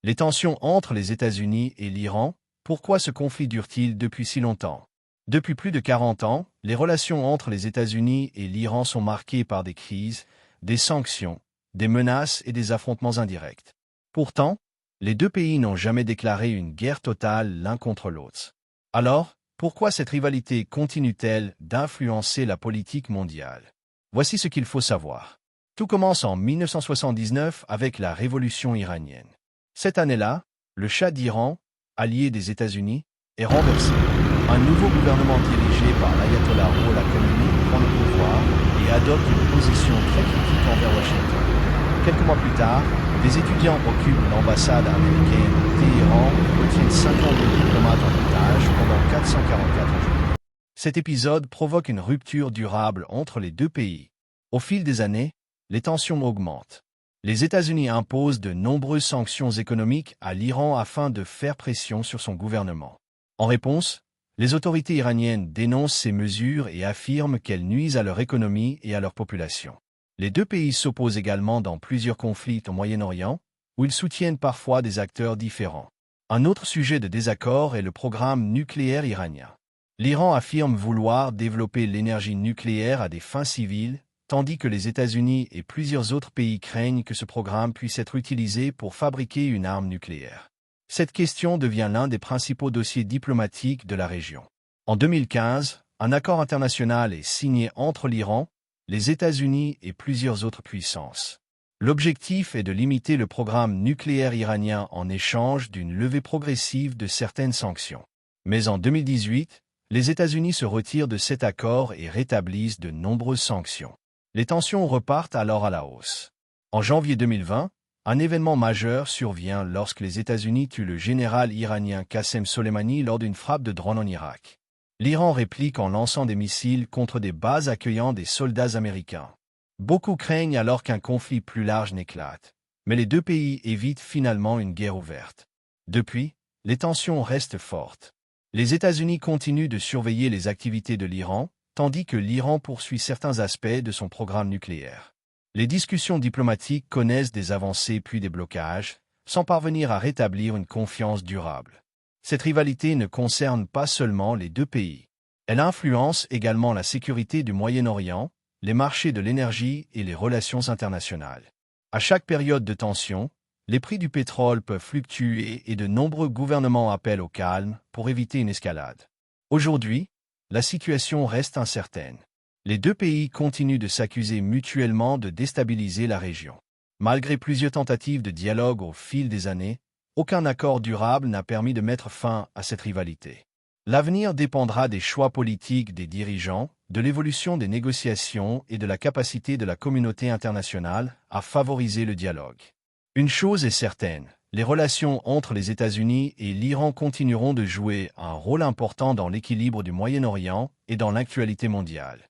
Les tensions entre les États-Unis et l'Iran, pourquoi ce conflit dure-t-il depuis si longtemps? Depuis plus de 40 ans, les relations entre les États-Unis et l'Iran sont marquées par des crises, des sanctions, des menaces et des affrontements indirects. Pourtant, les deux pays n'ont jamais déclaré une guerre totale l'un contre l'autre. Alors, pourquoi cette rivalité continue-t-elle d'influencer la politique mondiale? Voici ce qu'il faut savoir. Tout commence en 1979 avec la révolution iranienne. Cette année-là, le Shah d'Iran, allié des États-Unis, est renversé. Un nouveau gouvernement dirigé par l'ayatollah Ruhollah Khomeini prend le pouvoir et adopte une position très critique envers Washington. Quelques mois plus tard, des étudiants occupent l'ambassade américaine à Téhéran et retiennent 52 diplomates en otage pendant 444 jours. Cet épisode provoque une rupture durable entre les deux pays. Au fil des années, les tensions augmentent. Les États-Unis imposent de nombreuses sanctions économiques à l'Iran afin de faire pression sur son gouvernement. En réponse, les autorités iraniennes dénoncent ces mesures et affirment qu'elles nuisent à leur économie et à leur population. Les deux pays s'opposent également dans plusieurs conflits au Moyen-Orient, où ils soutiennent parfois des acteurs différents. Un autre sujet de désaccord est le programme nucléaire iranien. L'Iran affirme vouloir développer l'énergie nucléaire à des fins civiles, tandis que les États-Unis et plusieurs autres pays craignent que ce programme puisse être utilisé pour fabriquer une arme nucléaire. Cette question devient l'un des principaux dossiers diplomatiques de la région. En 2015, un accord international est signé entre l'Iran, les États-Unis et plusieurs autres puissances. L'objectif est de limiter le programme nucléaire iranien en échange d'une levée progressive de certaines sanctions. Mais en 2018, les États-Unis se retirent de cet accord et rétablissent de nombreuses sanctions. Les tensions repartent alors à la hausse. En janvier 2020, un événement majeur survient lorsque les États-Unis tuent le général iranien Qassem Soleimani lors d'une frappe de drone en Irak. L'Iran réplique en lançant des missiles contre des bases accueillant des soldats américains. Beaucoup craignent alors qu'un conflit plus large n'éclate, mais les deux pays évitent finalement une guerre ouverte. Depuis, les tensions restent fortes. Les États-Unis continuent de surveiller les activités de l'Iran, tandis que l'Iran poursuit certains aspects de son programme nucléaire. Les discussions diplomatiques connaissent des avancées puis des blocages, sans parvenir à rétablir une confiance durable. Cette rivalité ne concerne pas seulement les deux pays. Elle influence également la sécurité du Moyen-Orient, les marchés de l'énergie et les relations internationales. À chaque période de tension, les prix du pétrole peuvent fluctuer et de nombreux gouvernements appellent au calme pour éviter une escalade. Aujourd'hui, la situation reste incertaine. Les deux pays continuent de s'accuser mutuellement de déstabiliser la région. Malgré plusieurs tentatives de dialogue au fil des années, aucun accord durable n'a permis de mettre fin à cette rivalité. L'avenir dépendra des choix politiques des dirigeants, de l'évolution des négociations et de la capacité de la communauté internationale à favoriser le dialogue. Une chose est certaine, les relations entre les États-Unis et l'Iran continueront de jouer un rôle important dans l'équilibre du Moyen-Orient et dans l'actualité mondiale.